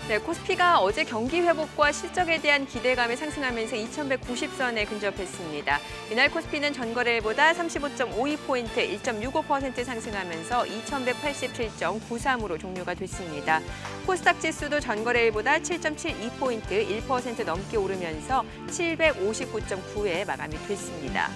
네, 코스피가 어제 경기 회복과 실적에 대한 기대감에 상승하면서 2190선에 근접했습니다. 이날 코스피는 전거래일보다 35.52포인트, 1.65% 상승하면서 2187.93으로 종료가 됐습니다. 코스닥 지수도 전거래일보다 7.72포인트, 1% 넘게 오르면서 759.9에 마감이 됐습니다.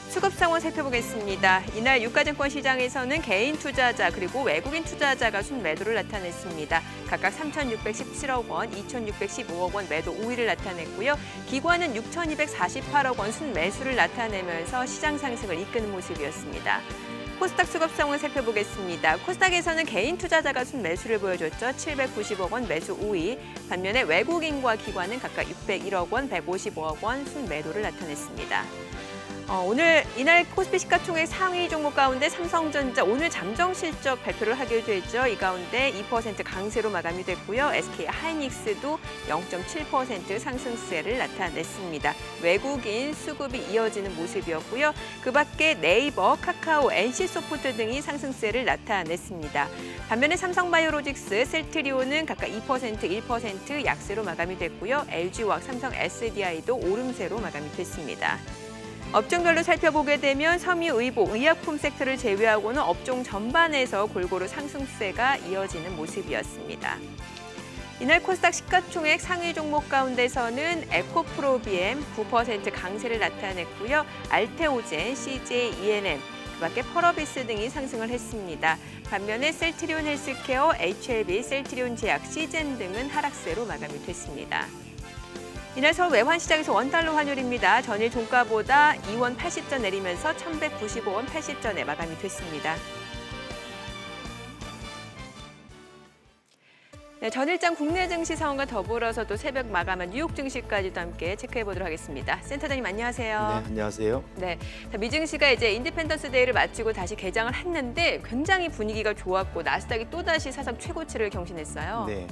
수급 상황 살펴보겠습니다. 이날 유가증권 시장에서는 개인 투자자 그리고 외국인 투자자가 순매도를 나타냈습니다. 각각 3,617억 원, 2,615억 원 매도 우위를 나타냈고요. 기관은 6,248억 원 순매수를 나타내면서 시장 상승을 이끄는 모습이었습니다. 코스닥 수급 상황 살펴보겠습니다. 코스닥에서는 개인 투자자가 순매수를 보여줬죠. 790억 원 매수 우위. 반면에 외국인과 기관은 각각 601억 원, 155억 원 순매도를 나타냈습니다. 이날 코스피 시가총액 상위 종목 가운데 삼성전자 오늘 잠정 실적 발표를 하기로 했죠. 이 가운데 2% 강세로 마감이 됐고요. SK 하이닉스도 0.7% 상승세를 나타냈습니다. 외국인 수급이 이어지는 모습이었고요. 그 밖에 네이버, 카카오, NC소프트 등이 상승세를 나타냈습니다. 반면에 삼성바이오로직스, 셀트리온은 각각 2%, 1% 약세로 마감이 됐고요. LG화학, 삼성 SDI도 오름세로 마감이 됐습니다. 업종별로 살펴보게 되면 섬유의복, 의약품 섹터를 제외하고는 업종 전반에서 골고루 상승세가 이어지는 모습이었습니다. 이날 코스닥 시가총액 상위 종목 가운데서는 에코프로비엠 9% 강세를 나타냈고요. 알테오젠, CJ ENM, 그밖에 펄어비스 등이 상승을 했습니다. 반면에 셀트리온 헬스케어, HLB, 셀트리온 제약, 시젠 등은 하락세로 마감이 됐습니다. 이날 서울 외환시장에서 원달러 환율입니다. 전일 종가보다 2원 80전 내리면서 1,195원 80전에 마감이 됐습니다. 네, 전일장 국내 증시 상황과 더불어서 또 새벽 마감한 뉴욕 증시까지도 함께 체크해 보도록 하겠습니다. 센터장님 안녕하세요. 네, 안녕하세요. 네, 미 증시가 이제 인디펜던스 데이를 마치고 다시 개장을 했는데 굉장히 분위기가 좋았고 나스닥이 또 다시 사상 최고치를 경신했어요. 네,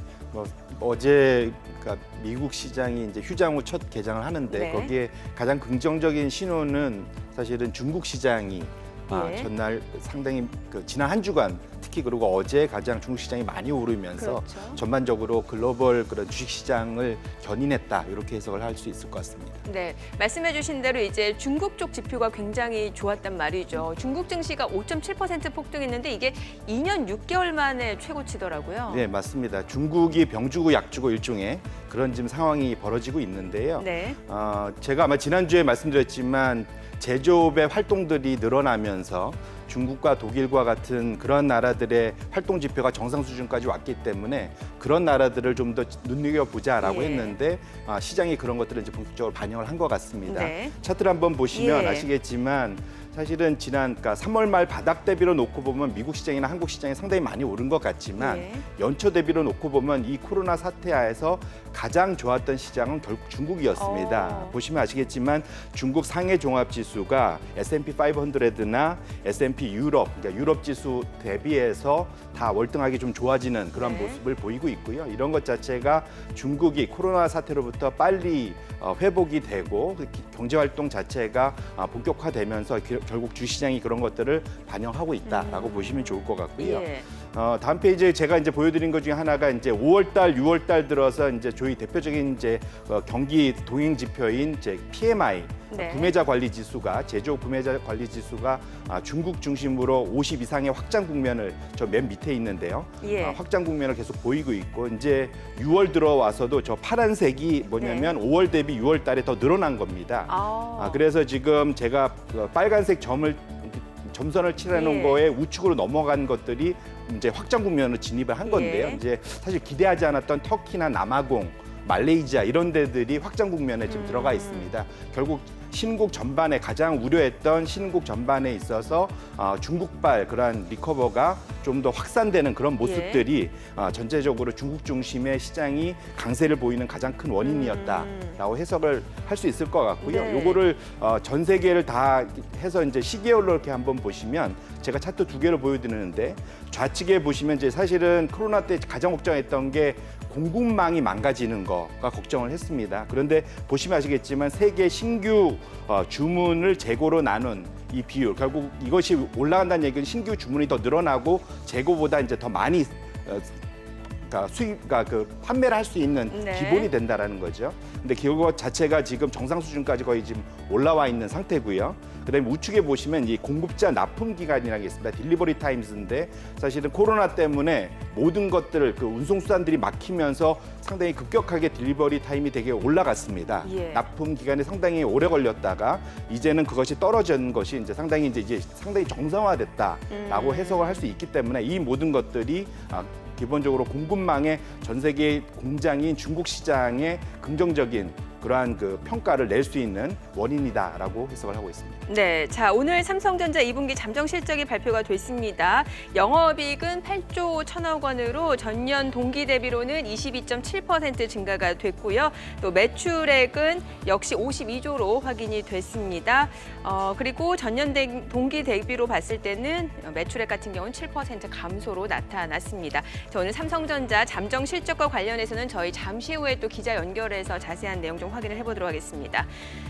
어제 그러니까 미국 시장이 이제 휴장 후 첫 개장을 하는데 네. 거기에 가장 긍정적인 신호는 사실은 중국 시장이 예. 전날 상당히 지난 한 주간 특히 그리고 어제 가장 중국 시장이 많이 오르면서 그렇죠. 전반적으로 글로벌 그런 주식 시장을 견인했다 이렇게 해석을 할 수 있을 것 같습니다. 네, 말씀해 주신 대로 이제 중국 쪽 지표가 굉장히 좋았단 말이죠. 중국 증시가 5.7% 폭등했는데 이게 2년 6개월 만에 최고치더라고요. 네, 맞습니다. 중국이 병주고 약주고 일종의 그런 지금 상황이 벌어지고 있는데요. 네. 제가 아마 지난주에 말씀드렸지만 제조업의 활동들이 늘어나면서 중국과 독일과 같은 그런 나라들의 활동 지표가 정상 수준까지 왔기 때문에 그런 나라들을 좀 더 눈여겨보자라고 예. 했는데 시장이 그런 것들을 이제 본격적으로 반영을 한 것 같습니다. 네. 차트를 한번 보시면 예. 아시겠지만 사실은 그러니까 3월 말 바닥 대비로 놓고 보면 미국 시장이나 한국 시장이 상당히 많이 오른 것 같지만 예. 연초 대비로 놓고 보면 이 코로나 사태 하에서 가장 좋았던 시장은 결국 중국이었습니다. 보시면 아시겠지만 중국 상해 종합 지수가 S&P 500나 S&P 유럽, 그러니까 유럽 지수 대비해서 다 월등하게 좀 좋아지는 그런 네. 모습을 보이고 있고요. 이런 것 자체가 중국이 코로나 사태로부터 빨리 회복이 되고 경제 활동 자체가 본격화되면서 결국 주시장이 그런 것들을 반영하고 있다라고 보시면 좋을 것 같고요. 예. 다음 페이지에 제가 이제 보여드린 것 중에 하나가 이제 5월달, 6월달 들어서 이제 저희 대표적인 이제 경기 동행 지표인 이제 PMI 네. 구매자 관리 지수가 제조업 구매자 관리 지수가 중국 중심으로 50 이상의 확장 국면을 저 맨 밑에 있는데요. 예. 확장 국면을 계속 보이고 있고 이제 6월 들어와서도 저 파란색이 뭐냐면 5월 대비 6월 달에 더 늘어난 겁니다. 그래서 지금 제가 빨간색 점선을 칠해놓은 예. 거에 우측으로 넘어간 것들이 이제 확장 국면으로 진입을 한 건데요. 예. 이제 사실 기대하지 않았던 터키나 남아공, 말레이시아 이런 데들이 확장 국면에 지금 들어가 있습니다. 결국 신국 전반에 가장 우려했던 신국 전반에 있어서 중국발 그러한 리커버가 좀 더 확산되는 그런 모습들이 전체적으로 중국 중심의 시장이 강세를 보이는 가장 큰 원인이었다라고 해석을 할 수 있을 것 같고요. 네. 요거를 전 세계를 다 해서 이제 시계열로 이렇게 한번 보시면 제가 차트 두 개를 보여드리는데 좌측에 보시면 이제 사실은 코로나 때 가장 걱정했던 게 공급망이 망가지는 거가 걱정을 했습니다. 그런데 보시면 아시겠지만 세계 신규 주문을 재고로 나눈 이 비율, 결국 이것이 올라간다는 얘기는 신규 주문이 더 늘어나고 재고보다 이제 더 많이 그러니까 그러니까 수입, 그 판매를 할 수 있는 네. 기본이 된다라는 거죠. 근데 그것 자체가 지금 정상 수준까지 거의 지금 올라와 있는 상태고요. 그다음에 우측에 보시면 이 공급자 납품 기간이라는 게 있습니다. 딜리버리 타임즈인데 사실은 코로나 때문에 모든 것들을 그 운송 수단들이 막히면서 상당히 급격하게 딜리버리 타임이 되게 올라갔습니다. 예. 납품 기간이 상당히 오래 걸렸다가 이제는 그것이 떨어진 것이 이제 상당히 정상화됐다라고 해석을 할 수 있기 때문에 이 모든 것들이 기본적으로 공급망의 전 세계 공장인 중국 시장에 긍정적인 그러한 그 평가를 낼 수 있는 원인이다라고 해석을 하고 있습니다. 네, 자 오늘 삼성전자 2분기 잠정 실적이 발표가 됐습니다. 영업이익은 8조 1천억 원으로 전년 동기 대비로는 22.7% 증가가 됐고요. 또 매출액은 역시 52조로 확인이 됐습니다. 그리고 전년 동기 대비로 봤을 때는 매출액 같은 경우는 7% 감소로 나타났습니다. 자, 오늘 삼성전자 잠정 실적과 관련해서는 저희 잠시 후에 또 기자 연결해서 자세한 내용 좀 확인을 해보도록 하겠습니다.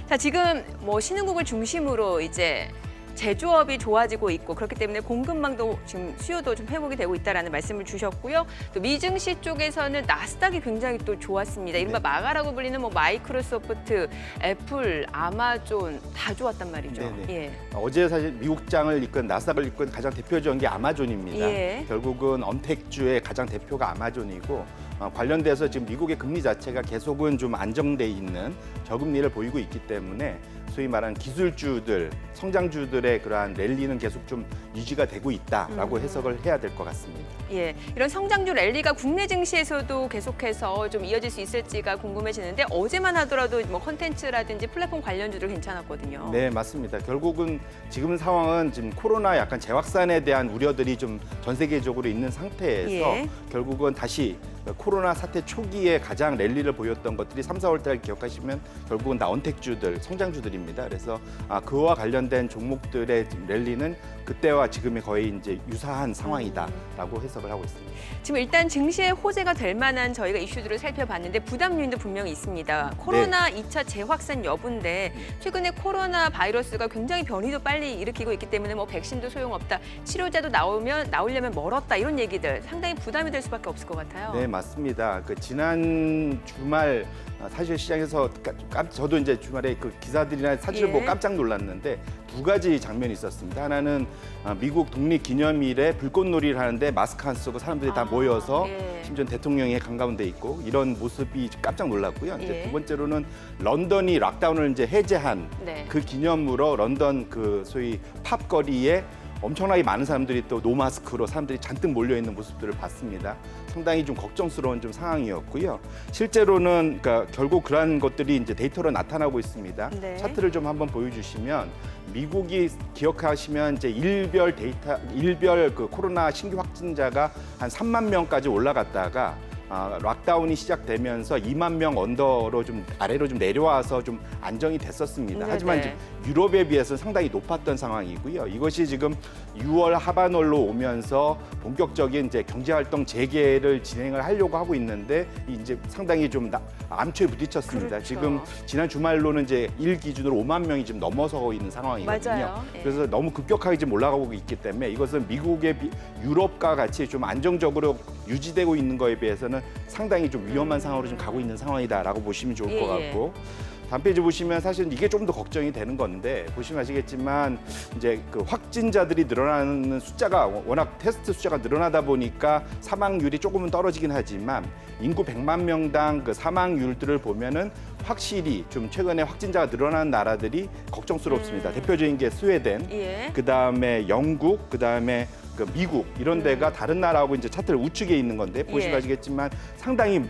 자, 지금 뭐 신흥국을 중심으로 이제 제조업이 좋아지고 있고 그렇기 때문에 공급망도 지금 수요도 좀 회복이 되고 있다라는 말씀을 주셨고요. 또 미증시 쪽에서는 나스닥이 굉장히 또 좋았습니다. 이른바 마가라고 불리는 뭐 마이크로소프트, 애플, 아마존 다 좋았단 말이죠. 네네. 예. 어제 사실 미국장을 이끈 나스닥을 이끈 가장 대표적인 게 아마존입니다. 예. 결국은 언택주의 가장 대표가 아마존이고 관련돼서 지금 미국의 금리 자체가 계속은 좀 안정돼 있는 저금리를 보이고 있기 때문에 소위 말하는 기술주들, 성장주들의 그러한 랠리는 계속 좀 유지가 되고 있다라고 해석을 해야 될 것 같습니다. 예, 이런 성장주 랠리가 국내 증시에서도 계속해서 좀 이어질 수 있을지가 궁금해지는데 어제만 하더라도 뭐 콘텐츠라든지 플랫폼 관련주들 괜찮았거든요. 네, 맞습니다. 결국은 지금 상황은 지금 코로나 약간 재확산에 대한 우려들이 좀 전 세계적으로 있는 상태에서 예. 결국은 다시 코로나 사태 초기에 가장 랠리를 보였던 것들이 3, 4월 달 기억하시면 결국은 다 언택주들, 성장주들입니다. 그래서 그와 관련된 종목들의 랠리는 그때와 지금이 거의 이제 유사한 상황이다라고 해석을 하고 있습니다. 지금 일단 증시에 호재가 될 만한 저희가 이슈들을 살펴봤는데 부담 요인도 분명히 있습니다. 코로나 2차 재확산 여부인데 최근에 코로나 바이러스가 굉장히 변이도 빨리 일으키고 있기 때문에 뭐 백신도 소용없다, 치료제도 나오려면 멀었다 이런 얘기들 상당히 부담이 될 수밖에 없을 것 같아요. 네, 맞습니다. 그 지난 주말 사실 시장에서 저도 이제 주말에 그 기사들이나 사진을 예. 보고 깜짝 놀랐는데 두 가지 장면이 있었습니다. 하나는 미국 독립기념일에 불꽃놀이를 하는데 마스크 안 쓰고 사람들이 다 모여서 예. 심지어 대통령이 한가운데 있고 이런 모습이 깜짝 놀랐고요. 이제 예. 두 번째로는 런던이 락다운을 이제 해제한 네. 그 기념으로 런던 그 소위 팝거리에 엄청나게 많은 사람들이 또 노마스크로 사람들이 잔뜩 몰려 있는 모습들을 봤습니다. 상당히 좀 걱정스러운 좀 상황이었고요. 실제로는 그러니까 결국 그러한 것들이 이제 데이터로 나타나고 있습니다. 네. 차트를 좀 한번 보여주시면 미국이 기억하시면 이제 일별 그 코로나 신규 확진자가 한 3만 명까지 올라갔다가 락다운이 시작되면서 2만 명 언더로 좀 아래로 좀 내려와서 좀 안정이 됐었습니다. 네네. 하지만 이제 유럽에 비해서 상당히 높았던 상황이고요. 이것이 지금 6월 하반월로 오면서 본격적인 이제 경제 활동 재개를 진행을 하려고 하고 있는데 이제 상당히 좀 암초에 부딪혔습니다. 그렇죠. 지금 지난 주말로는 이제 일 기준으로 5만 명이 지금 넘어서고 있는 상황이거든요. 맞아요. 예. 그래서 너무 급격하게 지금 올라가고 있기 때문에 이것은 미국의 유럽과 같이 좀 안정적으로 유지되고 있는 거에 비해서는 상당히 좀 위험한 상황으로 좀 가고 있는 상황이다라고 보시면 좋을 것 예. 같고 다음 페이지 보시면 사실 이게 좀 더 걱정이 되는 건데 보시면 아시겠지만 이제 그 확진자들이 늘어나는 숫자가 워낙 테스트 숫자가 늘어나다 보니까 사망률이 조금은 떨어지긴 하지만 인구 100만 명당 그 사망률들을 보면은 확실히 좀 최근에 확진자가 늘어난 나라들이 걱정스럽습니다. 대표적인 게 스웨덴, 예. 그다음에 영국, 그다음에 그 미국 이런 데가 다른 나라하고 이제 차트를 우측에 있는 건데 보시면 예. 아시겠지만 상당히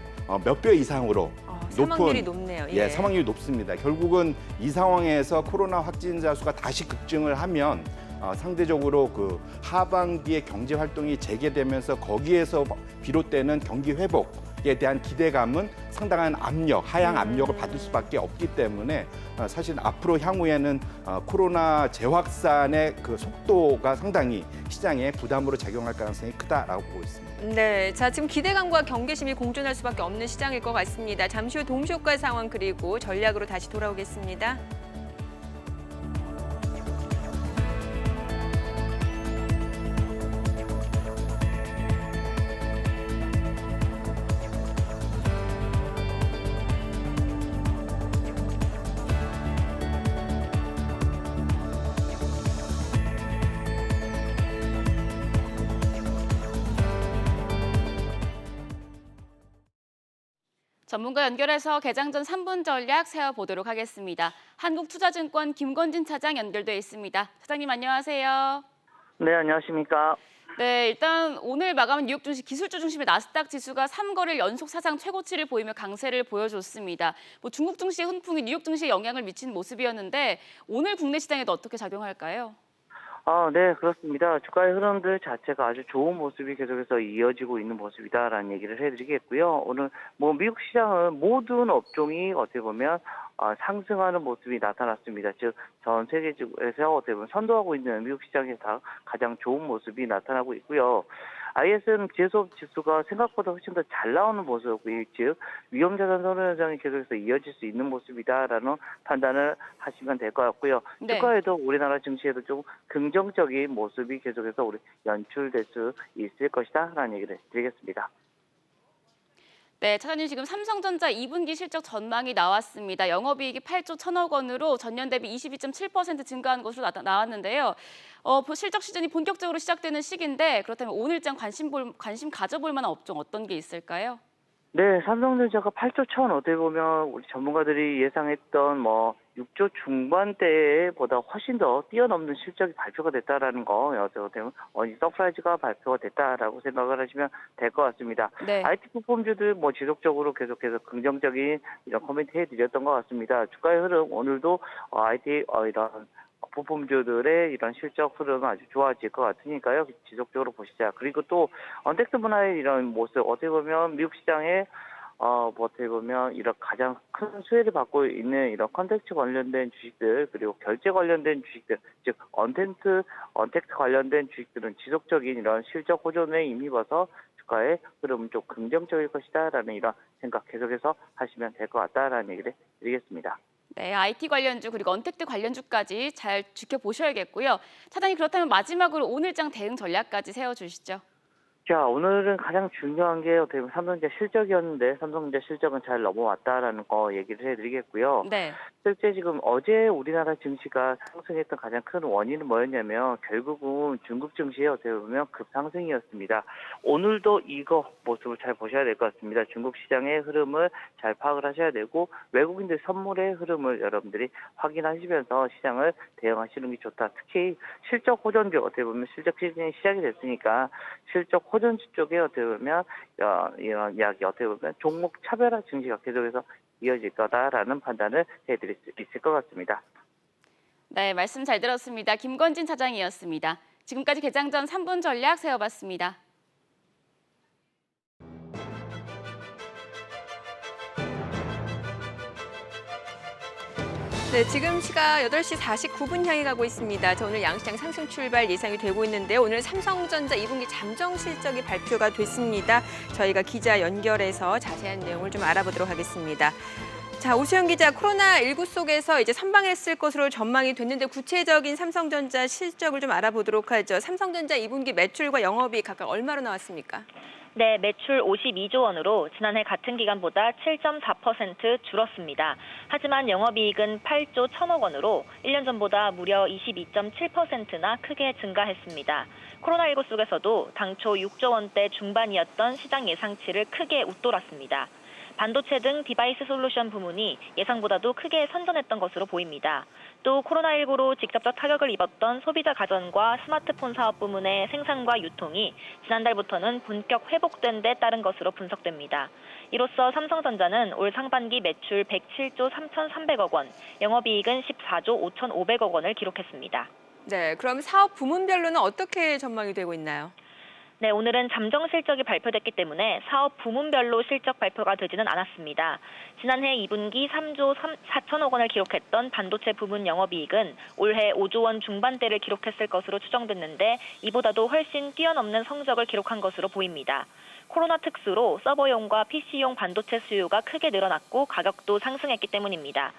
몇 배 이상으로 사망률이 높네요. 예, 사망률이 높습니다. 결국은 이 상황에서 코로나 확진자 수가 다시 급증을 하면 상대적으로 그 하반기에 경제 활동이 재개되면서 거기에서 비롯되는 경기 회복에 대한 기대감은 상당한 압력, 하향 압력을 받을 수밖에 없기 때문에 사실 앞으로 향후에는 코로나 재확산의 그 속도가 상당히 시장에 부담으로 작용할 가능성이 크다라고 보고 있습니다. 네, 자 지금 기대감과 경계심이 공존할 수밖에 없는 시장일 것 같습니다. 잠시 후 동시효과 상황 그리고 전략으로 다시 돌아오겠습니다. 전문가 연결해서 개장 전 3분 전략 세워보도록 하겠습니다. 한국투자증권 김건진 차장 연결돼 있습니다. 차장님 안녕하세요. 네, 안녕하십니까. 네, 일단 오늘 마감은 뉴욕 증시 기술주 중심의 나스닥 지수가 3거래일 연속 사상 최고치를 보이며 강세를 보여줬습니다. 중국 증시의 훈풍이 뉴욕 증시에 영향을 미친 모습이었는데 오늘 국내 시장에도 어떻게 작용할까요? 네, 그렇습니다. 주가의 흐름들 자체가 아주 좋은 모습이 계속해서 이어지고 있는 모습이다라는 얘기를 해드리겠고요. 오늘 미국 시장은 모든 업종이 어떻게 보면 상승하는 모습이 나타났습니다. 즉, 전 세계에서 어떻게 보면 선도하고 있는 미국 시장에서 가장 좋은 모습이 나타나고 있고요. ISM 지수가 생각보다 훨씬 더 잘 나오는 모습이, 즉 위험자산 선호 현상이 계속해서 이어질 수 있는 모습이다라는 판단을 하시면 될 것 같고요. 네. 주가에도 우리나라 증시에도 좀 긍정적인 모습이 계속해서 연출될 수 있을 것이다라는 얘기를 드리겠습니다. 네, 차장님 지금 삼성전자 2분기 실적 전망이 나왔습니다. 영업이익이 8조 1천억 원으로 전년 대비 22.7% 증가한 것으로 나왔는데요. 실적 시즌이 본격적으로 시작되는 시기인데 그렇다면 오늘장 관심 가져볼 만한 업종 어떤 게 있을까요? 네, 삼성전자가 8조 천 어떻게 보면 우리 전문가들이 예상했던 6조 중반대보다 훨씬 더 뛰어넘는 실적이 발표가 됐다라는 거, 어떻게 보면 서프라이즈가 발표가 됐다라고 생각을 하시면 될 것 같습니다. 네. IT 플랫폼주들 지속적으로 계속해서 긍정적인 이런 코멘트 해드렸던 것 같습니다. 주가의 흐름 오늘도 IT 이런 부품주들의 이런 실적 흐름은 아주 좋아질 것 같으니까요. 지속적으로 보시자. 그리고 또 언택트 분야의 이런 모습, 어떻게 보면 미국 시장에 어떻게 보면 이런 가장 큰 수혜를 받고 있는 이런 컨텐츠 관련된 주식들, 그리고 결제 관련된 주식들, 즉 언택트 관련된 주식들은 지속적인 이런 실적 호전에 힘입어서 주가의 흐름은 좀 긍정적일 것이다라는 이런 생각 계속해서 하시면 될 것 같다라는 얘기를 드리겠습니다. 네, IT 관련주 그리고 언택트 관련주까지 잘 지켜보셔야겠고요. 차장님 그렇다면 마지막으로 오늘장 대응 전략까지 세워주시죠. 자, 오늘은 가장 중요한 게 어떻게 보면 삼성전자 실적이었는데 삼성전자 실적은 잘 넘어왔다라는 거 얘기를 해드리겠고요. 네. 실제 지금 어제 우리나라 증시가 상승했던 가장 큰 원인은 뭐였냐면 결국은 중국 증시의 어떻게 보면 급상승이었습니다. 오늘도 이거 모습을 잘 보셔야 될 것 같습니다. 중국 시장의 흐름을 잘 파악을 하셔야 되고 외국인들 선물의 흐름을 여러분들이 확인하시면서 시장을 대응하시는 게 좋다. 특히 실적 호전주 어떻게 보면 실적 시즌이 시작이 됐으니까 실적 호전주 쪽에 어떻게 보면 이런 이야기 어떻게 보면 종목 차별화 증시가 계속해서 이어질 거다라는 판단을 해드릴 수 있을 것 같습니다. 네, 말씀 잘 들었습니다. 김건진 차장이었습니다. 지금까지 개장 전 3분 전략 세워봤습니다. 네, 지금 시각 8시 49분 향해 가고 있습니다. 오늘 양시장 상승 출발 예상이 되고 있는데요. 오늘 삼성전자 2분기 잠정 실적이 발표가 됐습니다. 저희가 기자 연결해서 자세한 내용을 좀 알아보도록 하겠습니다. 자, 오수영 기자, 코로나19 속에서 이제 선방했을 것으로 전망이 됐는데 구체적인 삼성전자 실적을 좀 알아보도록 하죠. 삼성전자 2분기 매출과 영업이익 각각 얼마로 나왔습니까? 네, 매출 52조 원으로 지난해 같은 기간보다 7.4% 줄었습니다. 하지만 영업이익은 8조 1천억 원으로 1년 전보다 무려 22.7%나 크게 증가했습니다. 코로나19 속에서도 당초 6조 원대 중반이었던 시장 예상치를 크게 웃돌았습니다. 반도체 등 디바이스 솔루션 부문이 예상보다도 크게 선전했던 것으로 보입니다. 또 코로나19로 직접적 타격을 입었던 소비자 가전과 스마트폰 사업 부문의 생산과 유통이 지난달부터는 본격 회복된 데 따른 것으로 분석됩니다. 이로써 삼성전자는 올 상반기 매출 107조 3,300억 원, 영업이익은 14조 5,500억 원을 기록했습니다. 네, 그럼 사업 부문별로는 어떻게 전망이 되고 있나요? 네, 오늘은 잠정 실적이 발표됐기 때문에 사업 부문별로 실적 발표가 되지는 않았습니다. 지난해 2분기 3조 4천억 원을 기록했던 반도체 부문 영업이익은 올해 5조 원 중반대를 기록했을 것으로 추정됐는데 이보다도 훨씬 뛰어넘는 성적을 기록한 것으로 보입니다. 코로나 특수로 서버용과 PC용 반도체 수요가 크게 늘어났고 가격도 상승했기 때문입니다.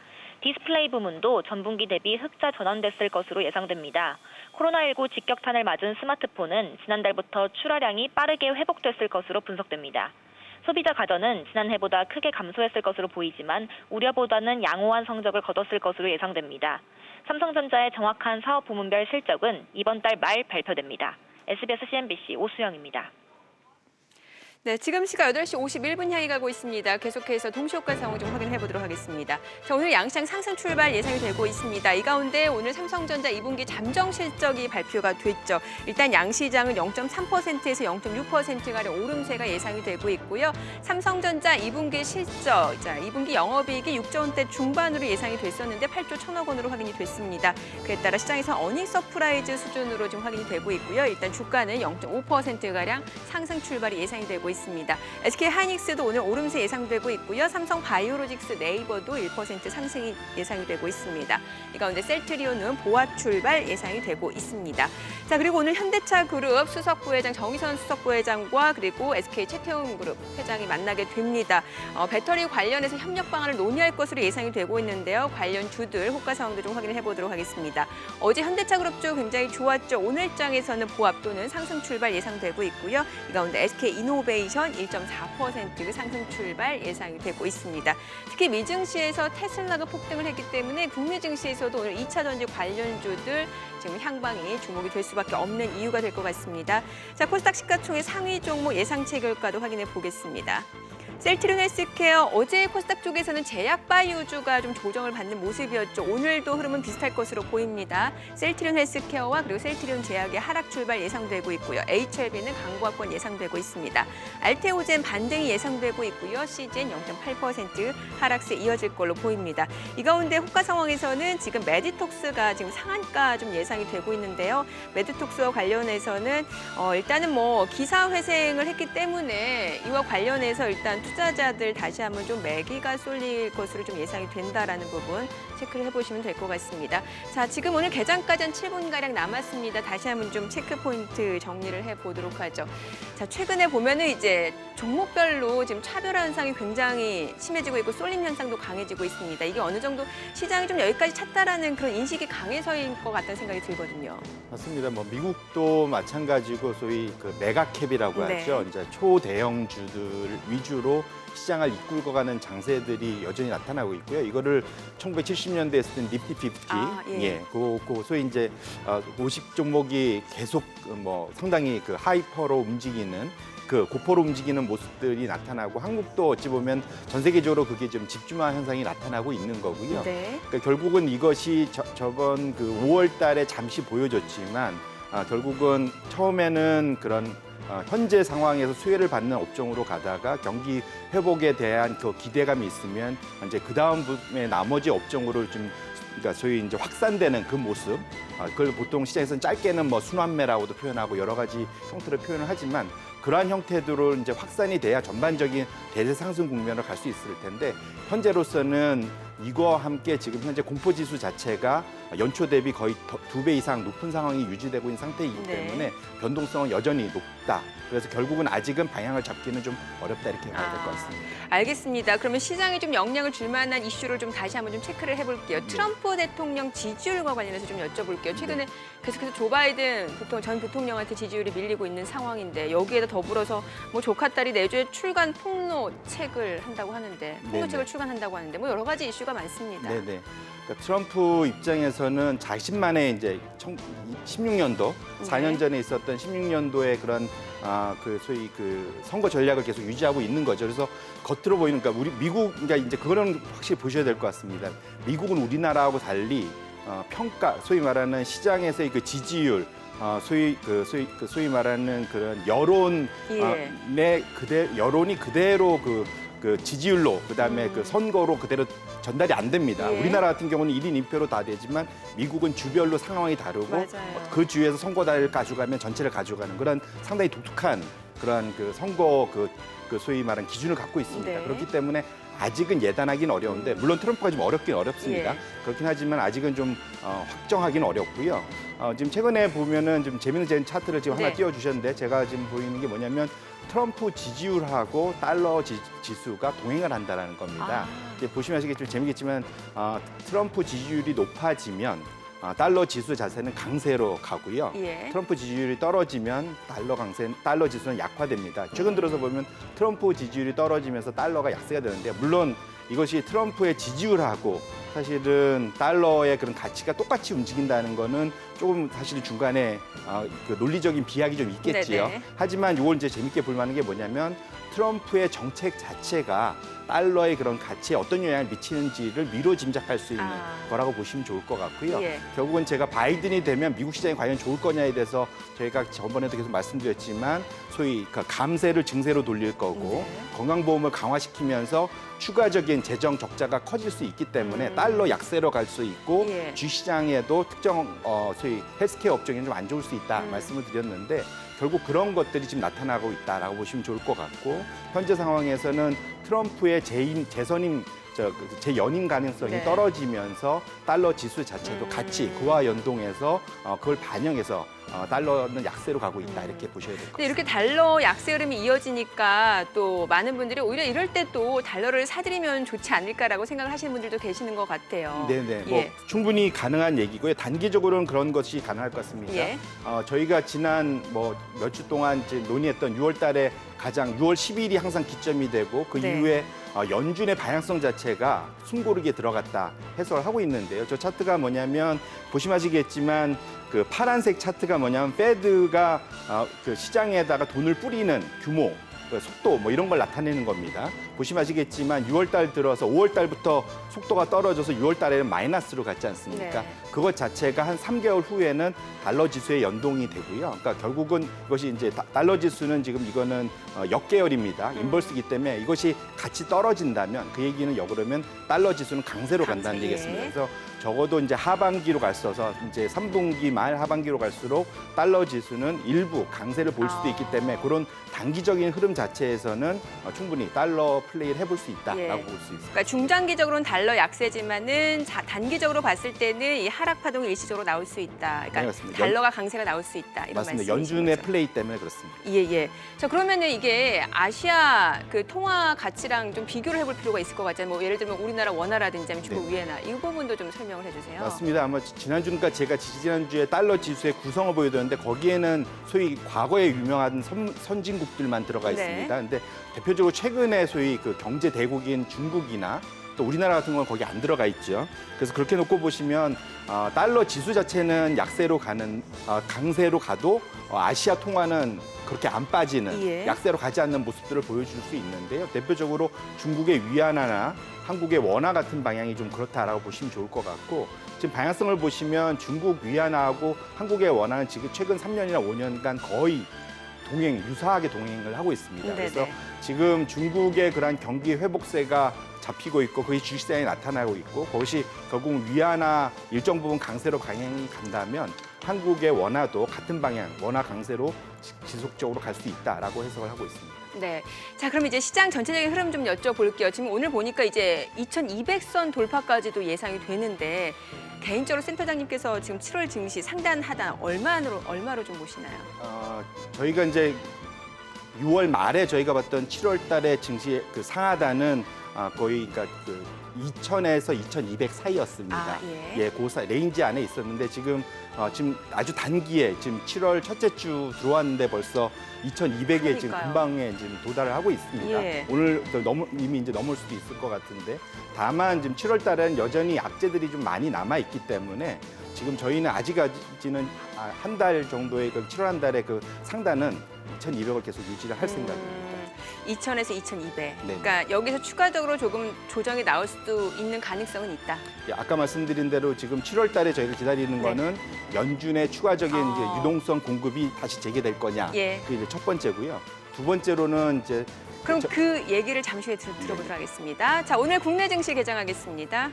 디스플레이 부문도 전분기 대비 흑자 전환됐을 것으로 예상됩니다. 코로나19 직격탄을 맞은 스마트폰은 지난달부터 출하량이 빠르게 회복됐을 것으로 분석됩니다. 소비자 가전은 지난해보다 크게 감소했을 것으로 보이지만 우려보다는 양호한 성적을 거뒀을 것으로 예상됩니다. 삼성전자의 정확한 사업 부문별 실적은 이번 달 말 발표됩니다. SBS CNBC 오수영입니다. 네, 지금 시각 8시 51분 향해 가고 있습니다. 계속해서 동시효과 상황 좀 확인해 보도록 하겠습니다. 자, 오늘 양시장 상승 출발 예상이 되고 있습니다. 이 가운데 오늘 삼성전자 2분기 잠정 실적이 발표가 됐죠. 일단 양시장은 0.3%에서 0.6%가량 오름세가 예상이 되고 있고요. 삼성전자 2분기 실적, 자, 2분기 영업이익이 6조 원대 중반으로 예상이 됐었는데 8조 1,000억 원으로 확인이 됐습니다. 그에 따라 시장에서 어닝 서프라이즈 수준으로 지금 확인이 되고 있고요. 일단 주가는 0.5%가량 상승 출발이 예상이 되고 있습니다. SK 하이닉스도 오늘 오름세 예상되고 있고요. 삼성 바이오로직스, 네이버도 1% 상승이 예상이 되고 있습니다. 이 가운데 셀트리온은 보합 출발 예상이 되고 있습니다. 자, 그리고 오늘 현대차 그룹 수석부회장 정의선 수석부회장과 그리고 SK 채태운 그룹 회장이 만나게 됩니다. 배터리 관련해서 협력 방안을 논의할 것으로 예상이 되고 있는데요. 관련 주들 호가 상황도 좀 확인해 보도록 하겠습니다. 어제 현대차 그룹 쪽 굉장히 좋았죠. 오늘장에서는 보합 또는 상승 출발 예상되고 있고요. 이 가운데 SK 이노베이션 1.4% 상승 출발 예상이 되고 있습니다. 특히 미증시에서 테슬라가 폭등을 했기 때문에 국내 증시에서도 오늘 2차 전지 관련주들 지금 향방이 주목이 될 수밖에 없는 이유가 될 것 같습니다. 자, 코스닥 시가총액 상위 종목 예상치 결과도 확인해 보겠습니다. 셀트리온 헬스케어 어제 코스닥 쪽에서는 제약 바이오주가 좀 조정을 받는 모습이었죠. 오늘도 흐름은 비슷할 것으로 보입니다. 셀트리온 헬스케어와 그리고 셀트리온 제약의 하락 출발 예상되고 있고요. HLB는 강보합권 예상되고 있습니다. 알테오젠 반등이 예상되고 있고요. CGN 0.8% 하락세 이어질 걸로 보입니다. 이 가운데 호가 상황에서는 지금 메디톡스가 지금 상한가 좀 예상이 되고 있는데요. 메디톡스와 관련해서는 일단은 뭐 기사 회생을 했기 때문에 이와 관련해서 일단 투자자들 다시 한번 좀 매기가 쏠릴 것으로 좀 예상이 된다라는 부분 체크를 해보시면 될 것 같습니다. 자, 지금 오늘 개장까지 한 7분가량 남았습니다. 다시 한번 좀 체크 포인트 정리를 해보도록 하죠. 자, 최근에 보면은 이제 종목별로 지금 차별 현상이 굉장히 심해지고 있고 쏠림 현상도 강해지고 있습니다. 이게 어느 정도 시장이 좀 여기까지 찼다라는 그런 인식이 강해서인 것 같다는 생각이 들거든요. 맞습니다. 뭐 미국도 마찬가지고 소위 그 메가캡이라고 하죠. 이제 초대형주들 위주로 시장을 이끌어가는 장세들이 여전히 나타나고 있고요. 이거를 1970년대에 했던 니프티 50, 그 소위 이제 50 종목이 계속 뭐 상당히 그 하이퍼로 움직이는 그 고포로 움직이는 모습들이 나타나고 한국도 어찌 보면 전 세계적으로 그게 좀 집중화 현상이 나타나고 있는 거고요. 네. 그러니까 결국은 이것이 저번 그 5월 달에 잠시 보여줬지만 결국은 처음에는 그런 현재 상황에서 수혜를 받는 업종으로 가다가 경기 회복에 대한 그 기대감이 있으면 이제 그 다음에 나머지 업종으로 좀 그러니까 소위 이제 확산되는 그 모습, 그걸 보통 시장에서는 짧게는 뭐 순환매라고도 표현하고 여러 가지 형태로 표현을 하지만 그러한 형태로 이제 확산이 돼야 전반적인 대세 상승 국면으로 갈 수 있을 텐데 현재로서는 이거와 함께 지금 현재 공포지수 자체가 연초 대비 거의 2배 이상 높은 상황이 유지되고 있는 상태이기 때문에 변동성은 여전히 높다. 그래서 결국은 아직은 방향을 잡기는 좀 어렵다 이렇게 봐야 될 것 같습니다. 알겠습니다. 그러면 시장에 좀 영향을 줄 만한 이슈를 좀 다시 한번 좀 체크를 해볼게요. 트럼프 대통령 지지율과 관련해서 좀 여쭤볼게요. 최근에 계속해서 조 바이든 전 부통령한테 지지율이 밀리고 있는 상황인데 여기에다 더불어서 뭐 조카 딸이 내주에 출간 폭로책을 한다고 하는데 폭로책을 출간한다고 하는데 뭐 여러 가지 이슈가 많습니다. 네네. 그러니까 트럼프 입장에서는 자신만의 이제 16년도 4년 전에 있었던 16년도의 그런 그 소위 그 선거 전략을 계속 유지하고 있는 거죠. 그래서 겉으로 보이는 그러니까 우리 미국 그러니까 이제 그거는 확실히 보셔야 될 것 같습니다. 미국은 우리나라하고 달리 평가 소위 말하는 시장에서의 그 지지율 소위 말하는 그런 여론 여론이 그대로 그 지지율로 그다음에 그 선거로 그대로 전달이 안 됩니다. 우리나라 같은 경우는 1인 1표로 다 되지만 미국은 주별로 상황이 다르고 맞아요. 그 주에서 선거단을 가져가면 전체를 가져가는 그런 상당히 독특한 그런 그 선거 그 소위 말하는 기준을 갖고 있습니다. 네. 그렇기 때문에 아직은 예단하기는 어려운데 물론 트럼프가 좀 어렵긴 어렵습니다. 그렇긴 하지만 아직은 좀 확정하기는 어렵고요. 지금 최근에 보면은 좀 재미있는 차트를 지금 하나 띄워주셨는데 제가 지금 보이는 게 뭐냐면 트럼프 지지율하고 달러 지수가 동행을 한다는 겁니다. 이제 보시면 아시겠지만 재미있겠지만 트럼프 지지율이 높아지면 달러 지수 자체는 강세로 가고요. 예. 트럼프 지지율이 떨어지면 달러 지수는 약화됩니다. 최근 들어서 보면 트럼프 지지율이 떨어지면서 달러가 약세가 되는데 물론 이것이 트럼프의 지지율하고 사실은 달러의 그런 가치가 똑같이 움직인다는 거는 조금 사실 중간에 그 논리적인 비약이 좀 있겠지요. 네네. 하지만 이걸 이제 재밌게 볼 만한 게 뭐냐면 트럼프의 정책 자체가 달러의 그런 가치에 어떤 영향을 미치는지를 미로 짐작할 수 있는 거라고 보시면 좋을 것 같고요. 예. 결국은 제가 바이든이 되면 미국 시장이 과연 좋을 거냐에 대해서 저희가 저번에도 계속 말씀드렸지만 소위 그 감세를 증세로 돌릴 거고 네. 건강보험을 강화시키면서 추가적인 재정 적자가 커질 수 있기 때문에 달러 약세로 갈 수 있고 예. 주시장에도 특정 소위 헬스케어 업종이 좀 안 좋을 수 있다 말씀을 드렸는데 결국 그런 것들이 지금 나타나고 있다라고 보시면 좋을 것 같고 현재 상황에서는 트럼프의 재선임 재연임 가능성이 네. 떨어지면서 달러 지수 자체도 같이 그와 연동해서 그걸 반영해서 달러는 약세로 가고 있다 이렇게 보셔야 될 것 근데 같습니다. 이렇게 달러 약세 흐름이 이어지니까 또 많은 분들이 오히려 이럴 때 또 달러를 사들이면 좋지 않을까라고 생각을 하시는 분들도 계시는 것 같아요. 네네, 예. 뭐 충분히 가능한 얘기고요. 단기적으로는 그런 것이 가능할 것 같습니다. 예. 저희가 지난 뭐 몇 주 동안 이제 논의했던 6월달에 가장 6월 10일이 항상 기점이 되고 그 네. 이후에 연준의 방향성 자체가 숨고르게 들어갔다 해석을 하고 있는데요. 저 차트가 뭐냐면 보시면 아시겠지만 그 파란색 차트가 뭐냐면 페드가 그 시장에다가 돈을 뿌리는 규모, 그 속도 뭐 이런 걸 나타내는 겁니다. 보시면 아시겠지만 6월 달 들어서 5월 달부터 속도가 떨어져서 6월 달에는 마이너스로 갔지 않습니까? 네. 그것 자체가 한 3개월 후에는 달러 지수에 연동이 되고요. 그러니까 결국은 이것이 이제 달러 지수는 지금 이거는 역계열입니다. 인버스이기 때문에 이것이 같이 떨어진다면 그 얘기는 역으로면 달러 지수는 강세로 간다는 강세, 얘기겠습니다. 예. 그래서 적어도 이제 하반기로 갈서서 이제 3분기 말 하반기로 갈수록 달러 지수는 일부 강세를 볼 수도 있기 때문에 그런 단기적인 흐름 자체에서는 충분히 달러 플레이를 해볼 수 있다라고 예. 볼 수 있습니다. 그러니까 중장기적으로는 달러 약세지만은 단기적으로 봤을 때는 이 하락 파동이 일시적으로 나올 수 있다. 그러니까 네, 맞습니다. 달러가 강세가 나올 수 있다. 이런 맞습니다. 말씀이신 연준의 거죠. 플레이 때문에 그렇습니다. 예, 예. 자, 그러면은 이게 아시아 그 통화 가치랑 좀 비교를 해볼 필요가 있을 것 같잖아요. 뭐 예를 들면 우리나라 원화라든지 아니면 중국 위엔화 이 부분도 좀 설명을 해주세요. 맞습니다. 아마 지난주니까 제가 지난주에 달러 지수의 구성을 보여드렸는데 거기에는 소위 과거에 유명한 선진국들만 들어가 네. 있습니다. 근데 대표적으로 최근에 소위 그 경제 대국인 중국이나 또 우리나라 같은 건 거기 안 들어가 있죠. 그래서 그렇게 놓고 보시면 달러 지수 자체는 약세로 가는 강세로 가도 아시아 통화는 그렇게 안 빠지는 예. 약세로 가지 않는 모습들을 보여줄 수 있는데요. 대표적으로 중국의 위안화나 한국의 원화 같은 방향이 좀 그렇다라고 보시면 좋을 것 같고 지금 방향성을 보시면 중국 위안화하고 한국의 원화는 지금 최근 3년이나 5년간 거의 유사하게 동행을 하고 있습니다. 네네. 그래서 지금 중국의 그러한 경기 회복세가 잡히고 있고 그게 주식시장에 나타나고 있고 그것이 결국 위안화 일정 부분 강세로 방향이 간다면 한국의 원화도 같은 방향, 원화 강세로 지속적으로 갈 수 있다라고 해석을 하고 있습니다. 네. 자, 그럼 이제 시장 전체적인 흐름 좀 여쭤볼게요. 지금 오늘 보니까 이제 2200선 돌파까지도 예상이 되는데 개인적으로 센터장님께서 지금 7월 증시 상단 하단 얼마로 좀 보시나요? 저희가 이제 6월 말에 저희가 봤던 7월 달에 증시 그 상하단은 거의 그러니까 그 2000에서 2200 사이였습니다. 예. 그 레인지 안에 있었는데 지금 아주 단기에 지금 7월 첫째 주 들어왔는데 벌써 2200에 지금 그러니까요. 금방에 지금 도달을 하고 있습니다. 예. 오늘 이미 이제 넘을 수도 있을 것 같은데 다만 지금 7월 달에는 여전히 악재들이 좀 많이 남아 있기 때문에 지금 저희는 아직까지는 한 달 정도의 그 7월 한 달의 그 상단은 2200을 계속 유지를 할 생각입니다. 2000에서 2200. 네. 그러니까 여기서 추가적으로 조금 조정이 나올 수도 있는 가능성은 있다. 예, 아까 말씀드린 대로 지금 7월 달에 저희가 기다리는 네. 거는 연준의 추가적인 이제 아. 유동성 공급이 다시 재개될 거냐. 예. 그게 이제 첫 번째고요. 두 번째로는 이제 그럼 그 얘기를 잠시 후에 들어보도록 하겠습니다. 자, 오늘 국내 증시 개장하겠습니다.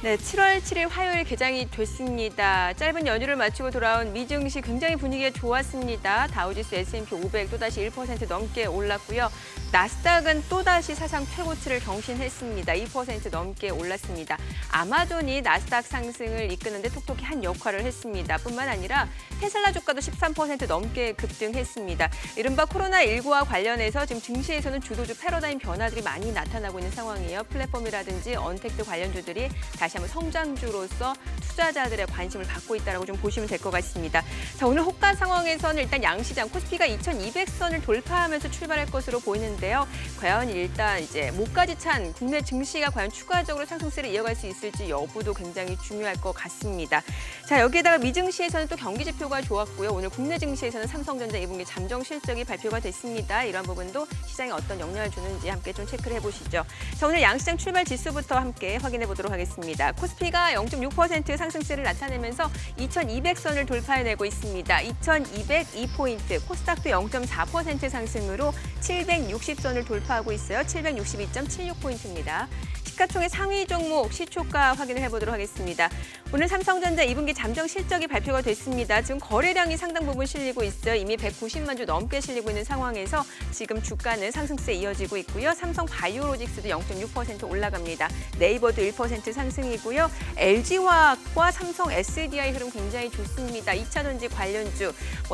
네, 7월 7일 화요일 개장이 됐습니다. 짧은 연휴를 마치고 돌아온 미증시 굉장히 분위기가 좋았습니다. 다우지수 S&P 500 또다시 1% 넘게 올랐고요. 나스닥은 또다시 사상 최고치를 경신했습니다. 2% 넘게 올랐습니다. 아마존이 나스닥 상승을 이끄는데 톡톡히 한 역할을 했습니다. 뿐만 아니라 테슬라 주가도 13% 넘게 급등했습니다. 이른바 코로나19와 관련해서 지금 증시에서는 주도주 패러다임 변화들이 많이 나타나고 있는 상황이에요. 플랫폼이라든지 언택트 관련주들이 다시 한번 성장주로서 투자자들의 관심을 받고 있다고 좀 보시면 될 것 같습니다. 자, 오늘 호가 상황에서는 일단 양시장 코스피가 2200선을 돌파하면서 출발할 것으로 보이는데요. 과연 일단 이제 목까지 찬 국내 증시가 과연 추가적으로 상승세를 이어갈 수 있을지 여부도 굉장히 중요할 것 같습니다. 자, 여기에다가 미증시에서는 또 경기 지표가 좋았고요. 오늘 국내 증시에서는 삼성전자 2분기 잠정 실적이 발표가 됐습니다. 이런 부분도 시장에 어떤 영향을 주는지 함께 좀 체크를 해보시죠. 자, 오늘 양시장 출발 지수부터 함께 확인해 보도록 하겠습니다. 코스피가 0.6% 상승세를 나타내면서 2200선을 돌파해내고 있습니다. 2202포인트, 코스닥도 0.4% 상승으로 760선을 돌파하고 있어요. 762.76포인트입니다. 시가총액 상위 종목 시초가 확인을 해보도록 하겠습니다. 오늘 삼성전자 2분기 잠정 실적이 발표가 됐습니다. 지금 거래량이 상당 부분 실리고 있어요. 이미 190만 주 넘게 실리고 있는 상황에서 지금 주가는 상승세 이어지고 있고요. 삼성 바이오로직스도 0.6% 올라갑니다. 네이버도 1% 상승이고요. LG화학과 삼성 SDI 흐름 굉장히 좋습니다. 2차전지 관련주,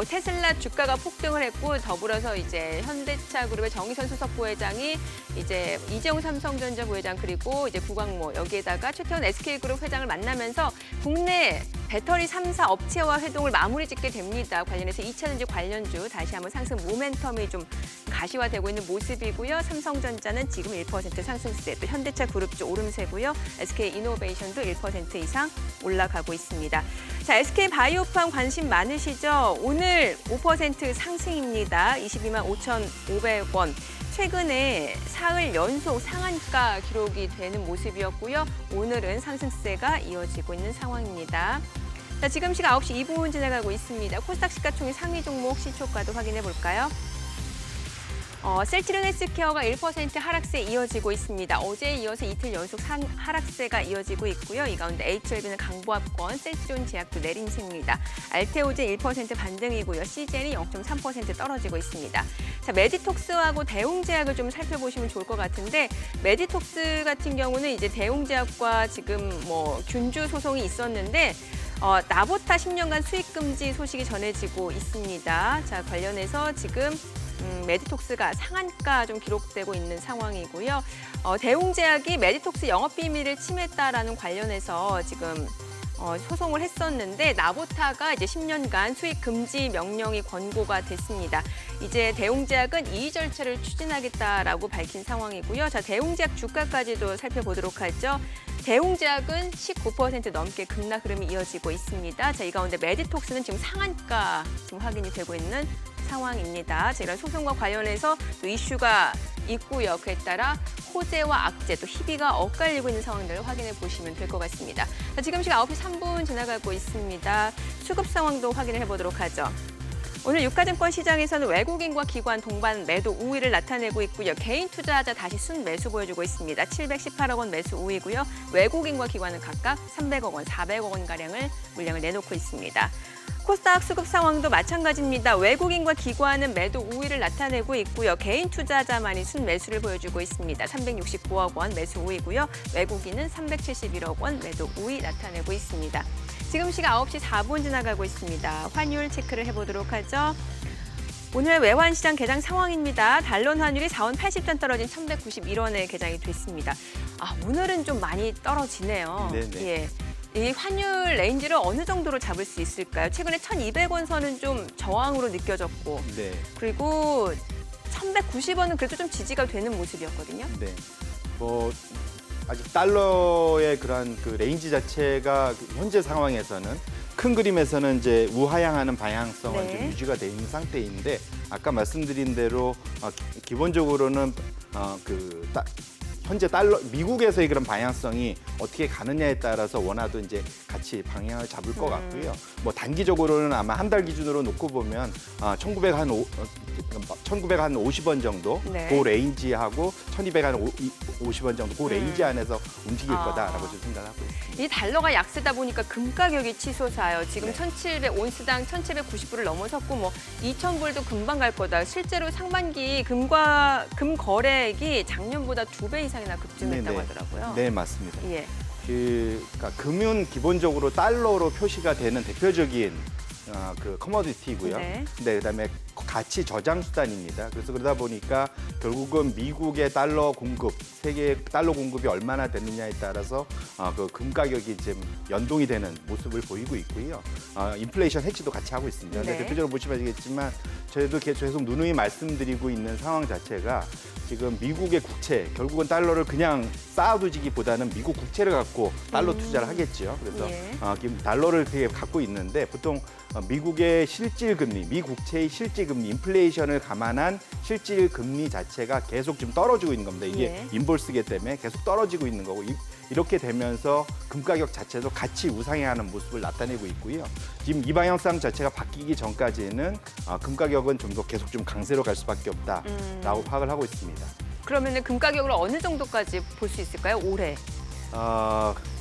테슬라 주가가 폭등을 했고 더불어서 이제 현대차 그룹의 정의선 수석 부회장이 이제 이재용 삼성전자 부회장 그리고 이제 구광모 여기에다가 최태원 SK그룹 회장을 만나면서 국내 배터리 3사 업체와 회동을 마무리 짓게 됩니다. 관련해서 2차전지 관련주 다시 한번 상승 모멘텀이 좀 가시화되고 있는 모습이고요. 삼성전자는 지금 1% 상승세, 또 현대차 그룹주 오름세고요. SK이노베이션도 1% 이상 올라가고 있습니다. 자, SK바이오팜 관심 많으시죠? 오늘 5% 상승입니다. 22만 5,500원. 최근에 사흘 연속 상한가 기록이 되는 모습이었고요. 오늘은 상승세가 이어지고 있는 상황입니다. 자, 지금 시각 9시 2분 지나가고 있습니다. 코스닥 시가총액 상위 종목 시초가도 확인해 볼까요? 셀트리온 헬스케어가 1% 하락세 이어지고 있습니다. 어제에 이어서 이틀 연속 하락세가 이어지고 있고요. 이 가운데 HLB는 강보합권, 셀트리온 제약도 내림세입니다. 알테오젠 1% 반등이고요. CJ는 0.3% 떨어지고 있습니다. 자, 메디톡스하고 대웅제약을 좀 살펴보시면 좋을 것 같은데 메디톡스 같은 경우는 이제 대웅제약과 지금 균주 소송이 있었는데 나보타 10년간 수익 금지 소식이 전해지고 있습니다. 자, 관련해서 지금 메디톡스가 상한가 좀 기록되고 있는 상황이고요. 대웅제약이 메디톡스 영업비밀을 침해했다라는 관련해서 지금 소송을 했었는데 나보타가 이제 10년간 수익 금지 명령이 권고가 됐습니다. 이제 대웅제약은 이의 절차를 추진하겠다라고 밝힌 상황이고요. 자, 대웅제약 주가까지도 살펴보도록 하죠. 대웅제약은 19% 넘게 급락 흐름이 이어지고 있습니다. 자, 이 가운데 메디톡스는 지금 상한가 지금 확인이 되고 있는 상황입니다. 자, 이런 소송과 관련해서 또 이슈가 있고요. 그에 따라 호재와 악재, 또 희비가 엇갈리고 있는 상황들을 확인해 보시면 될 것 같습니다. 자, 지금 시각 9시 3분 지나가고 있습니다. 수급 상황도 확인을 해보도록 하죠. 오늘 유가증권 시장에서는 외국인과 기관 동반 매도 우위를 나타내고 있고요. 개인 투자자 다시 순매수 보여주고 있습니다. 718억 원 매수 우위고요. 외국인과 기관은 각각 300억 원, 400억 원가량을 물량을 내놓고 있습니다. 코스닥 수급 상황도 마찬가지입니다. 외국인과 기관은 매도 우위를 나타내고 있고요. 개인 투자자만이 순매수를 보여주고 있습니다. 369억 원 매수 우위고요. 외국인은 371억 원 매도 우위 나타내고 있습니다. 지금 시각 9시 4분 지나가고 있습니다. 환율 체크를 해보도록 하죠. 오늘 외환시장 개장 상황입니다. 달러 환율이 4원 80전 떨어진 1,191원에 개장이 됐습니다. 오늘은 좀 많이 떨어지네요. 네네. 예. 이 환율 레인지를 어느 정도로 잡을 수 있을까요? 최근에 1,200원 선은 좀 저항으로 느껴졌고, 네. 그리고 1,190원은 그래도 좀 지지가 되는 모습이었거든요. 네. 아직 달러의 그러한 그 레인지 자체가 현재 상황에서는 큰 그림에서는 이제 우하향하는 방향성은 네. 좀 유지가 돼 있는 상태인데 아까 말씀드린 대로 기본적으로는 현재 미국에서의 그런 방향성이 어떻게 가느냐에 따라서 원화도 이제 같이 방향을 잡을 것 같고요. 단기적으로는 아마 한 달 기준으로 놓고 보면 1950원 정도 네. 그 레인지하고 1250원 정도 그 레인지 안에서 움직일 거다라고 좀 생각하고 있습니다. 이 달러가 약세다 보니까 금 가격이 치솟아요. 지금 네. 1,700 온스당 1,790불을 넘어섰고 뭐 2,000불도 금방 갈 거다. 실제로 상반기 금 거래액이 작년보다 2배 이상이나 급증했다고 네네. 하더라고요. 네, 맞습니다. 예. 그러니까 금은 기본적으로 달러로 표시가 되는 대표적인 그 커머디티고요. 네. 네, 그다음에 가치 저장 수단입니다. 그래서 그러다 보니까 결국은 미국의 달러 공급, 세계 달러 공급이 얼마나 되느냐에 따라서 그 금 가격이 지금 연동이 되는 모습을 보이고 있고요. 인플레이션 해지도 같이 하고 있습니다. 근데 네. 대표적으로 보시면 아시겠지만 저희도 계속 누누이 말씀드리고 있는 상황 자체가 지금 미국의 국채, 결국은 달러를 그냥 쌓아두기보다는 미국 국채를 갖고 달러 투자를 하겠죠. 그래서 예. 지금 달러를 되게 갖고 있는데 보통 미국의 실질 금리, 미 국채의 실질 금리, 인플레이션을 감안한 실질 금리 자체가 계속 좀 떨어지고 있는 겁니다. 이게 예. 인볼스기 때문에 계속 떨어지고 있는 거고 이렇게 되면서 금 가격 자체도 같이 우상향하는 모습을 나타내고 있고요. 지금 이 방향성 자체가 바뀌기 전까지는 금 가격은 좀 더 계속 좀 강세로 갈 수밖에 없다라고 파악을 하고 있습니다. 그러면 금 가격을 어느 정도까지 볼 수 있을까요? 올해?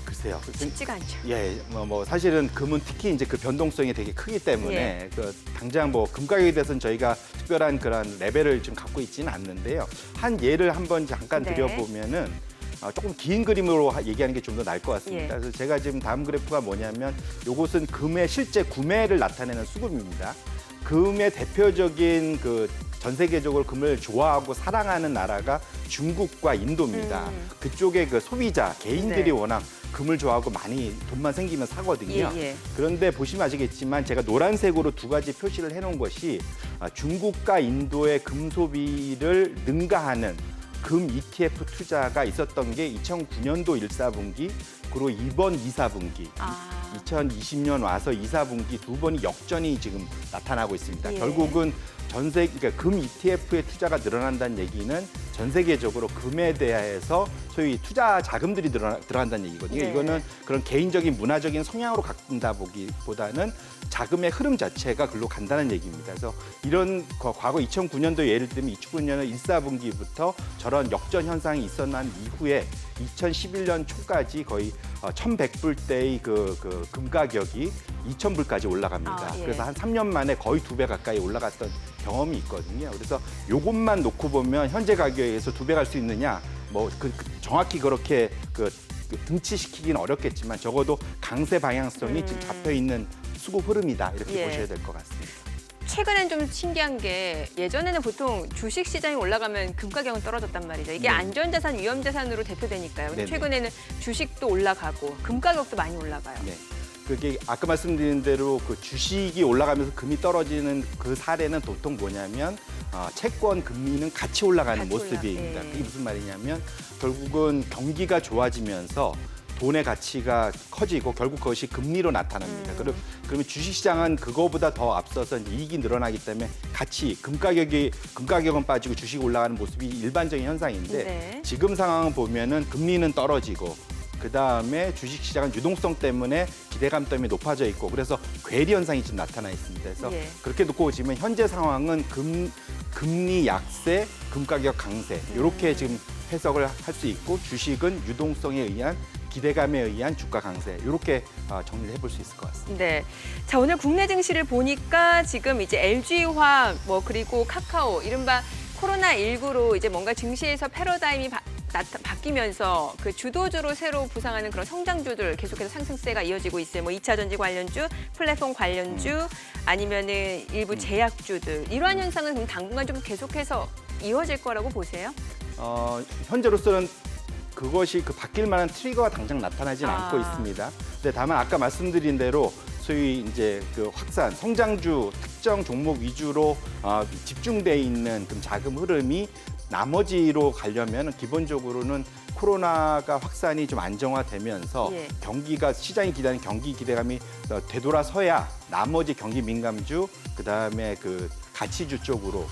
글쎄요. 쉽지가 않죠. 예, 뭐 사실은 금은 특히 이제 그 변동성이 되게 크기 때문에 그 당장 뭐 금 가격에 대해서는 저희가 특별한 그런 레벨을 좀 갖고 있지는 않는데요. 한 예를 한번 잠깐 네. 드려보면은 조금 긴 그림으로 얘기하는 게 좀 더 나을 것 같습니다. 예. 그래서 제가 지금 다음 그래프가 뭐냐면 이것은 금의 실제 구매를 나타내는 수급입니다. 금의 대표적인 그 전 세계적으로 금을 좋아하고 사랑하는 나라가 중국과 인도입니다. 그쪽의 그 소비자 개인들이 네. 워낙 금을 좋아하고 많이 돈만 생기면 사거든요. 예, 예. 그런데 보시면 아시겠지만 제가 노란색으로 두 가지 표시를 해놓은 것이 중국과 인도의 금 소비를 능가하는 금 ETF 투자가 있었던 게 2009년도 1, 4분기 그리고 이번 2, 4분기 2020년 와서 2, 4분기 두 번이 역전이 지금 나타나고 있습니다. 예. 결국은 그러니까 금 ETF의 투자가 늘어난다는 얘기는 전 세계적으로 금에 대해서 소위 투자 자금들이 들어간다는 얘기거든요. 네. 이거는 그런 개인적인 문화적인 성향으로 갖는다 보기보다는 자금의 흐름 자체가 글로 간다는 얘기입니다. 그래서 이런 과거 2009년도 예를 들면 2009년은 1, 4분기부터 저런 역전 현상이 있었난 이후에 2011년 초까지 거의 1,100불대의 그 금 가격이 2,000불까지 올라갑니다. 예. 그래서 한 3년 만에 거의 2배 가까이 올라갔던 경험이 있거든요. 그래서 요것만 놓고 보면 현재 가격에서 2배 갈 수 있느냐, 뭐 정확히 그렇게 등치시키기는 어렵겠지만 적어도 강세 방향성이 지금 잡혀 있는 수급 흐름이다 이렇게 예. 보셔야 될 것 같습니다. 최근엔 좀 신기한 게 예전에는 보통 주식 시장이 올라가면 금 가격은 떨어졌단 말이죠. 이게 네. 안전자산, 위험자산으로 대표되니까요. 근데 네네. 최근에는 주식도 올라가고 금 가격도 많이 올라가요. 네. 그게 아까 말씀드린 대로 그 주식이 올라가면서 금이 떨어지는 그 사례는 보통 뭐냐면 채권 금리는 같이 올라가는 같이 모습입니다. 예. 그게 무슨 말이냐면 결국은 경기가 좋아지면서 돈의 가치가 커지고 결국 그것이 금리로 나타납니다. 그러면 주식시장은 그거보다 더 앞서서 이제 이익이 늘어나기 때문에 같이 금 가격은 빠지고 주식이 올라가는 모습이 일반적인 현상인데 네. 지금 상황을 보면은 금리는 떨어지고 그다음에 주식시장은 유동성 때문에 기대감 때문에 높아져 있고 그래서 괴리 현상이 지금 나타나 있습니다. 그래서 예. 그렇게 놓고 보시면 현재 상황은 금리 약세, 금 가격 강세 이렇게 지금 해석을 할 수 있고 주식은 유동성에 의한 기대감에 의한 주가 강세 이렇게 정리를 해볼 수 있을 것 같습니다. 네. 자, 오늘 국내 증시를 보니까 지금 이제 LG화학 그리고 카카오 이른바 코로나19로 이제 뭔가 증시에서 패러다임이 바뀌면서 그 주도주로 새로 부상하는 그런 성장주들 계속해서 상승세가 이어지고 있어요. 뭐 2차 전지 관련주, 플랫폼 관련주, 아니면은 일부 제약주들 이러한 현상은 그럼 당분간 좀 계속해서 이어질 거라고 보세요? 현재로서는 그것이 바뀔 만한 트리거가 당장 나타나지는 않고 있습니다. 근데 다만 아까 말씀드린 대로 소위 이제 그 확산, 성장주 특정 종목 위주로 집중돼 있는 그 자금 흐름이 나머지로 가려면 기본적으로는 코로나가 확산이 좀 안정화되면서 예. 경기가 시장이 기대하는 경기 기대감이 되돌아서야 나머지 경기 민감주 그다음에 그 가치주 쪽으로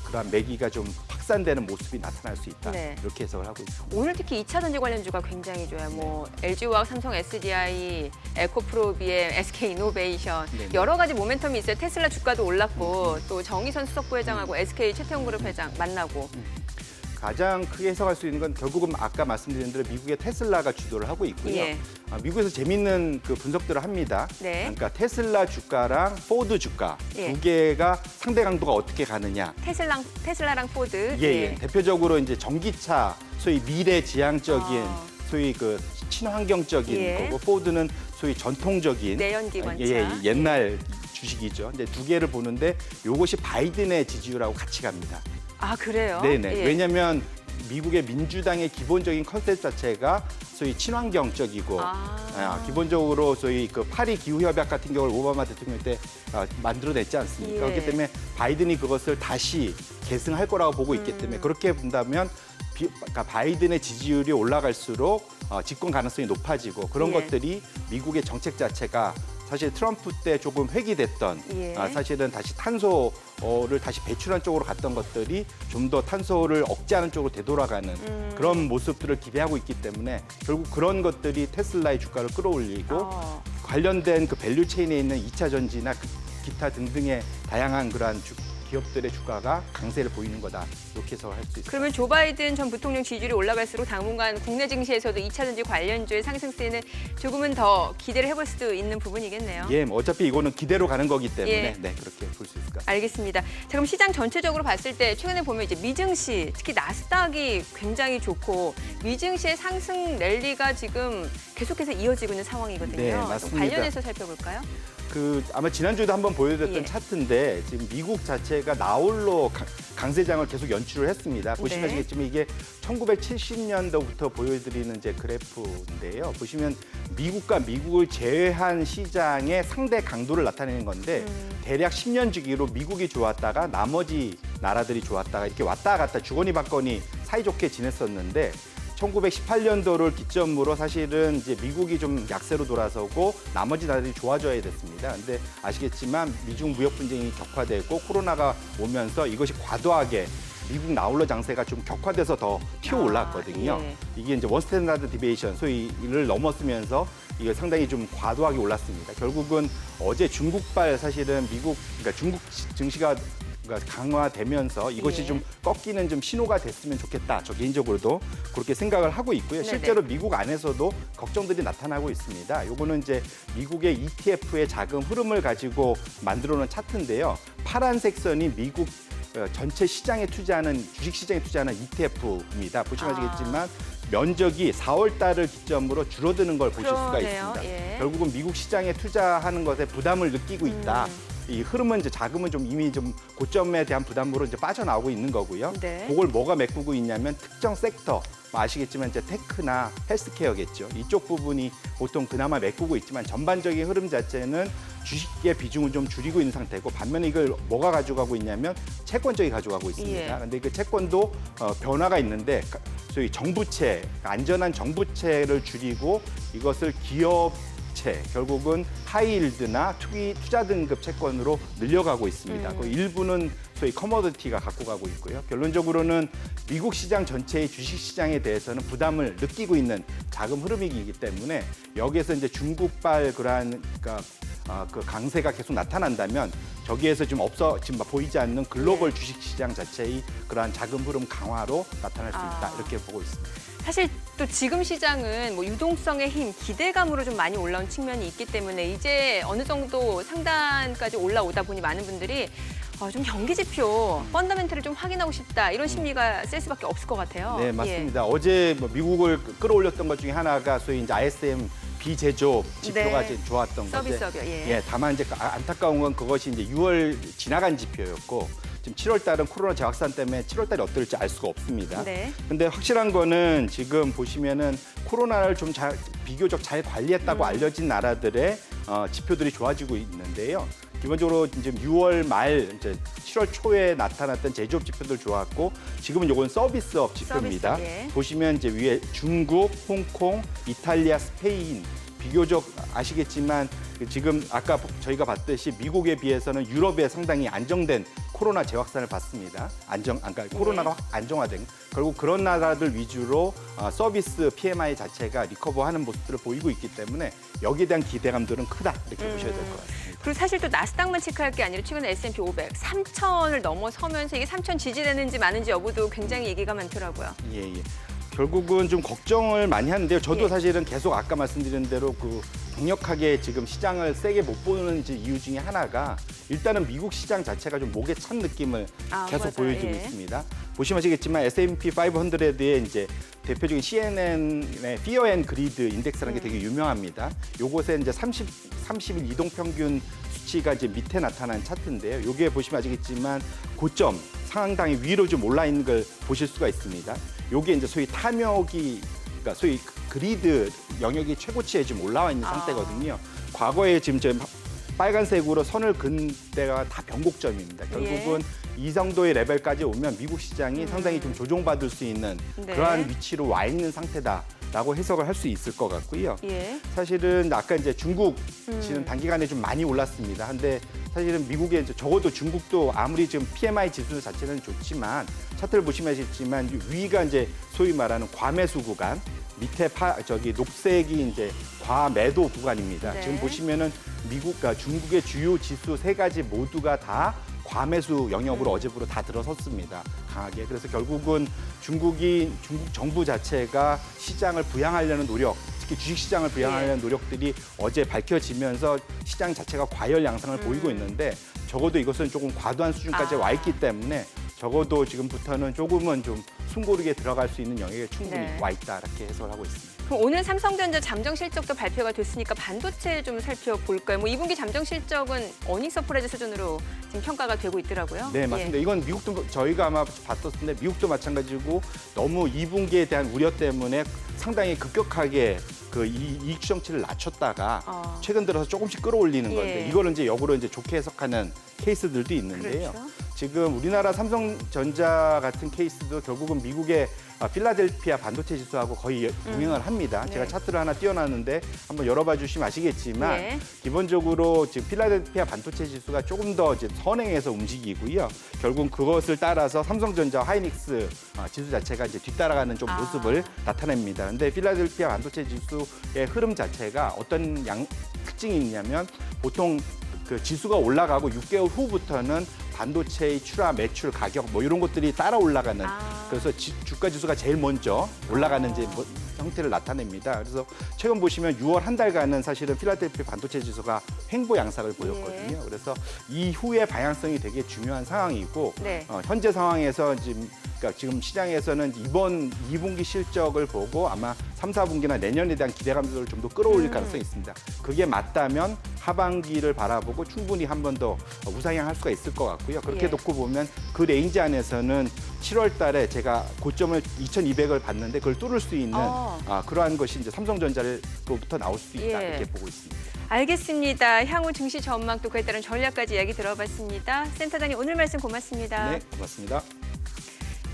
그런 매기가 좀 확산되는 모습이 나타날 수 있다. 네. 이렇게 해석을 하고 있습니다. 오늘 특히 2차 전지 관련주가 굉장히 좋아요. 뭐 LG화학, 삼성 SDI, 에코프로비엠, SK이노베이션 네네. 여러 가지 모멘텀이 있어요. 테슬라 주가도 올랐고 또 정의선 수석부회장하고 SK 최태원그룹 회장 만나고 가장 크게 해석할 수 있는 건 결국은 아까 말씀드린 대로 미국의 테슬라가 주도를 하고 있고요. 예. 미국에서 재밌는 그 분석들을 합니다. 네. 그러니까 테슬라 주가랑 포드 주가 예. 두 개가 상대 강도가 어떻게 가느냐. 테슬라랑 포드. 예. 대표적으로 이제 전기차, 소위 미래지향적인, 아. 소위 그 친환경적인 예. 거고, 포드는 소위 전통적인 내연기관차. 옛날 주식이죠. 이제 두 개를 보는데 이것이 바이든의 지지율하고 같이 갑니다. 아, 그래요? 네네. 예. 왜냐하면 미국의 민주당의 기본적인 컨셉 자체가 소위 친환경적이고 기본적으로 소위 그 파리 기후 협약 같은 경우를 오바마 대통령 때 만들어냈지 않습니까? 예. 그렇기 때문에 바이든이 그것을 다시 계승할 거라고 보고 있기 때문에 그렇게 본다면 그러니까 바이든의 지지율이 올라갈수록 집권 가능성이 높아지고 그런 예. 것들이 미국의 정책 자체가 사실 트럼프 때 조금 회귀됐던 예. 사실은 다시 탄소를 다시 배출한 쪽으로 갔던 것들이 좀 더 탄소를 억제하는 쪽으로 되돌아가는 그런 모습들을 기대하고 있기 때문에 결국 그런 것들이 테슬라의 주가를 끌어올리고 관련된 그 밸류 체인에 있는 2차 전지나 기타 등등의 다양한 그러한 기업들의 주가가 강세를 보이는 거다. 이렇게 해석할 수 있습니다. 그러면 조 바이든 전 부통령 지지율이 올라갈수록 당분간 국내 증시에서도 2차 전지 관련주의 상승세는 조금은 더 기대를 해볼 수도 있는 부분이겠네요. 예, 뭐 어차피 이거는 기대로 가는 거기 때문에 예. 네, 그렇게 볼 수 있을 것 같습니다. 알겠습니다. 자, 그럼 시장 전체적으로 봤을 때 최근에 보면 이제 미증시, 특히 나스닥이 굉장히 좋고 미증시의 상승 랠리가 지금 계속해서 이어지고 있는 상황이거든요. 네, 좀 맞습니다. 관련해서 살펴볼까요? 아마 지난주에도 한번 보여드렸던 예. 차트인데 지금 미국 자체가 나홀로 강세장을 계속 연출을 했습니다. 보시면 네. 아시겠지만 이게 1970년도부터 보여드리는 이제 그래프인데요. 보시면 미국과 미국을 제외한 시장의 상대 강도를 나타내는 건데 대략 10년 주기로 미국이 좋았다가 나머지 나라들이 좋았다가 이렇게 왔다 갔다 주거니 받거니 사이좋게 지냈었는데 1918년도를 기점으로 사실은 이제 미국이 좀 약세로 돌아서고 나머지 나라들이 좋아져야 됐습니다. 근데 아시겠지만 미중 무역 분쟁이 격화되고 코로나가 오면서 이것이 과도하게 미국 나홀로 장세가 좀 격화돼서 더 튀어 올랐거든요. 예. 이게 이제 원 스탠다드 디베이션 소위 이를 넘었으면서 이게 상당히 좀 과도하게 올랐습니다. 결국은 어제 중국발 사실은 그러니까 중국 증시가 강화되면서 이것이 예. 좀 꺾이는 좀 신호가 됐으면 좋겠다. 저 개인적으로도 그렇게 생각을 하고 있고요. 네네. 실제로 미국 안에서도 걱정들이 나타나고 있습니다. 요거는 이제 미국의 ETF의 자금 흐름을 가지고 만들어놓은 차트인데요. 파란색 선이 미국 전체 시장에 투자하는 주식 시장에 투자하는 ETF입니다. 보시면 아시겠지만 면적이 4월 달을 기점으로 줄어드는 걸 보실 수가 그러네요. 있습니다. 예. 결국은 미국 시장에 투자하는 것에 부담을 느끼고 있다. 이 흐름은 이제 자금은 좀 이미 좀 고점에 대한 부담으로 이제 빠져나오고 있는 거고요. 네. 그걸 뭐가 메꾸고 있냐면 특정 섹터, 아시겠지만 이제 테크나 헬스케어겠죠. 이쪽 부분이 보통 그나마 메꾸고 있지만 전반적인 흐름 자체는 주식의 비중을 좀 줄이고 있는 상태고 반면에 이걸 뭐가 가져가고 있냐면 채권 쪽이 가져가고 있습니다. 예. 근데 그 채권도 변화가 있는데 소위 정부채, 안전한 정부채를 줄이고 이것을 기업채, 결국은 하이힐드나 투자 등급 채권으로 늘려가고 있습니다. 그 일부는 소위 커머디티가 갖고 가고 있고요. 결론적으로는 미국 시장 전체의 주식 시장에 대해서는 부담을 느끼고 있는 자금 흐름이기 때문에 여기에서 이제 중국발 그러한 그 강세가 계속 나타난다면 저기에서 지금 보이지 않는 글로벌 주식 시장 자체의 그러한 자금 흐름 강화로 나타날 수 있다. 이렇게 보고 있습니다. 사실 또 지금 시장은 뭐 유동성의 힘, 기대감으로 좀 많이 올라온 측면이 있기 때문에 이제 어느 정도 상단까지 올라오다 보니 많은 분들이 좀 경기 지표, 펀더멘트를 좀 확인하고 싶다 이런 심리가 셀 수밖에 없을 것 같아요. 네, 맞습니다. 어제 뭐 미국을 끌어올렸던 것 중에 하나가 소위 이제 ISM 비제조업 지표가 네. 좋았던 건데, 서비스업이요. 예. 예, 다만 이제 안타까운 건 그것이 이제 6월 지나간 지표였고 지금 7월 달은 코로나 재확산 때문에 7월 달이 어떨지 알 수가 없습니다. 네. 근데 확실한 거는 지금 보시면은 코로나를 좀 비교적 잘 관리했다고 알려진 나라들의 지표들이 좋아지고 있는데요. 기본적으로 이제 6월 말, 이제 7월 초에 나타났던 제조업 지표들 좋았고 지금은 요건 서비스업 지표입니다. 서비스, 예. 보시면 이제 위에 중국, 홍콩, 이탈리아, 스페인 비교적 아시겠지만 지금 아까 저희가 봤듯이 미국에 비해서는 유럽에 상당히 안정된 코로나 재확산을 봤습니다. 그러니까 코로나가 안정화된 결국 그런 나라들 위주로 서비스 PMI 자체가 리커버하는 모습들을 보이고 있기 때문에 여기에 대한 기대감들은 크다 이렇게 보셔야 될 것 같습니다. 그리고 사실 또 나스닥만 체크할 게 아니라 최근에 S&P 500 3,000을 넘어서면서 이게 3,000 지지되는지 마는지 여부도 굉장히 얘기가 많더라고요. 예. 결국은 좀 걱정을 많이 하는데요. 저도 예. 사실은 계속 아까 말씀드린 대로 강력하게 지금 시장을 세게 못 보는 이유 중에 하나가 일단은 미국 시장 자체가 좀 목에 찬 느낌을 계속 맞아요. 보여주고 예. 있습니다. 보시면 아시겠지만 S&P 500의 이제 대표적인 CNN의 Fear and Greed 인덱스라는 게 되게 유명합니다. 요것에 이제 30일 이동 평균 수치가 이제 밑에 나타난 차트인데요. 여기에 보시면 아시겠지만 고점 상당히 위로 좀 올라 있는 걸 보실 수가 있습니다. 요게 이제 소위 탐욕이 그러니까 소위 그리드 영역이 최고치에 지금 올라와 있는 상태거든요. 과거에 지금 빨간색으로 선을 그은 때가 다 변곡점입니다. 결국은 이 정도의 레벨까지 오면 미국 시장이 상당히 좀 조종받을 수 있는 네. 그러한 위치로 와 있는 상태다라고 해석을 할 수 있을 것 같고요. 예. 사실은 아까 이제 중국 지금 단기간에 좀 많이 올랐습니다. 근데 사실은 미국에 이제 적어도 중국도 아무리 지금 PMI 지수 자체는 좋지만 차트를 보시면 아시겠지만 위가 이제 소위 말하는 과매수 구간, 밑에 녹색이 이제 과매도 구간입니다. 네. 지금 보시면은 미국과 중국의 주요 지수 세 가지 모두가 다 과매수 영역으로 어제부로 다 들어섰습니다. 강하게. 그래서 결국은 중국 정부 자체가 시장을 부양하려는 노력, 특히 주식시장을 부양하려는 노력들이 어제 밝혀지면서 시장 자체가 과열 양상을 보이고 있는데 적어도 이것은 조금 과도한 수준까지 와 있기 때문에 적어도 지금부터는 조금은 좀 숨고르게 들어갈 수 있는 영역에 충분히 네. 와 있다 이렇게 해석을 하고 있습니다. 그럼 오늘 삼성전자 잠정 실적도 발표가 됐으니까 반도체 좀 살펴볼까요? 뭐 2분기 잠정 실적은 어닝 서프라이즈 수준으로 지금 평가가 되고 있더라고요. 네, 맞습니다. 이건 미국도 저희가 아마 봤었을 때 미국도 마찬가지고 너무 2분기에 대한 우려 때문에 상당히 급격하게 이익 추정치를 낮췄다가 최근 들어서 조금씩 끌어올리는 건데 예. 이거를 이제 역으로 이제 좋게 해석하는 케이스들도 있는데요. 그렇죠. 지금 우리나라 삼성전자 같은 케이스도 결국은 미국의 필라델피아 반도체 지수하고 거의 동행을 합니다. 네. 제가 차트를 하나 띄워놨는데 한번 열어봐 주시면 아시겠지만 예. 기본적으로 지금 필라델피아 반도체 지수가 조금 더 이제 선행해서 움직이고요. 결국 그것을 따라서 삼성전자, 하이닉스 지수 자체가 이제 뒤따라가는 좀 모습을 나타냅니다. 근데 필라델피아 반도체 지수의 흐름 자체가 어떤 특징이 있냐면 보통 그 지수가 올라가고 6개월 후부터는 반도체의 출하, 매출, 가격 뭐 이런 것들이 따라 올라가는 그래서 주가 지수가 제일 먼저 올라가는 이제 형태를 나타냅니다. 그래서 최근 보시면 6월 한 달간은 사실은 필라델피아 반도체 지수가 횡보 양상을 보였거든요. 예. 그래서 이후의 방향성이 되게 중요한 상황이고 네. 현재 상황에서 지금 시장에서는 이번 2분기 실적을 보고 아마 3, 4분기나 내년에 대한 기대감들을 좀 더 끌어올릴 가능성이 있습니다. 그게 맞다면 하반기를 바라보고 충분히 한 번 더 우상향할 수가 있을 것 같고요. 그렇게 예. 놓고 보면 그 레인지 안에서는 7월 달에 고점을 2,200을 봤는데 그걸 뚫을 수 있는 그러한 것이 이제 삼성전자로부터 나올 수 있다 예. 이렇게 보고 있습니다. 알겠습니다. 향후 증시 전망 또 그에 따른 전략까지 이야기 들어봤습니다. 센터장님 오늘 말씀 고맙습니다. 네, 고맙습니다.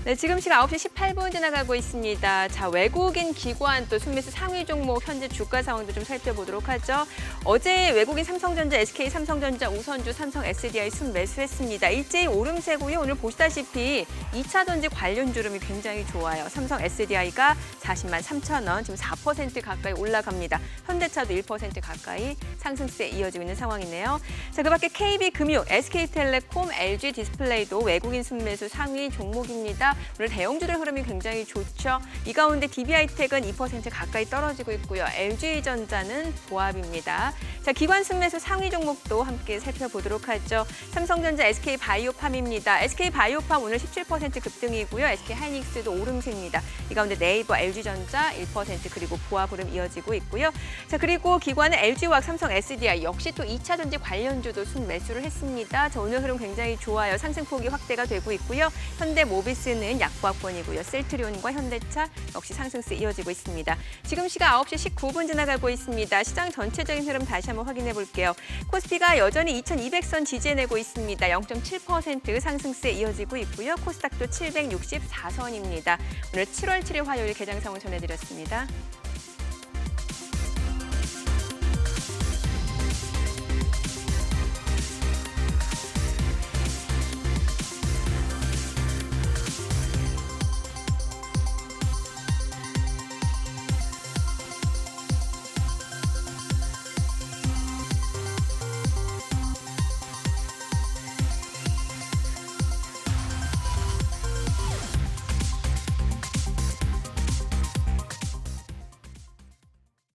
네, 지금 시각 9시 18분 지나가고 있습니다. 자, 외국인 기관 또 순매수 상위 종목 현재 주가 상황도 좀 살펴보도록 하죠. 어제 외국인 삼성전자, SK 삼성전자, 우선주, 삼성 SDI 순매수했습니다. 일제히 오름세고요. 오늘 보시다시피 2차 전지 관련 주름이 굉장히 좋아요. 삼성 SDI가 40만 3천 원, 지금 4% 가까이 올라갑니다. 현대차도 1% 가까이 상승세 이어지고 있는 상황이네요. 자, 그밖에 KB금융, SK텔레콤, LG 디스플레이도 외국인 순매수 상위 종목입니다. 오늘 대형주들 흐름이 굉장히 좋죠. 이 가운데 DB하이텍은 2% 가까이 떨어지고 있고요. LG전자는 보합입니다. 자, 기관 순매수 상위 종목도 함께 살펴보도록 하죠. 삼성전자, SK바이오팜입니다. SK바이오팜 오늘 17% 급등이고요. SK하이닉스도 오름세입니다. 이 가운데 네이버, LG전자 1% 그리고 보합 흐름 이어지고 있고요. 자, 그리고 기관은 LG화학, 삼성 SDI 역시 또 2차 전지 관련주도 순매수를 했습니다. 자, 오늘 흐름 굉장히 좋아요. 상승폭이 확대가 되고 있고요. 현대모비스는 약보합권이고요. 셀트리온과 현대차 역시 상승세 이어지고 있습니다. 지금 시각 9시 19분 지나가고 있습니다. 시장 전체적인 흐름 다시 한번 확인해 볼게요. 코스피가 여전히 2200선 지지해내고 있습니다. 0.7% 상승세 이어지고 있고요. 코스닥도 764선입니다. 오늘 7월 7일 화요일 개장 상황 전해드렸습니다.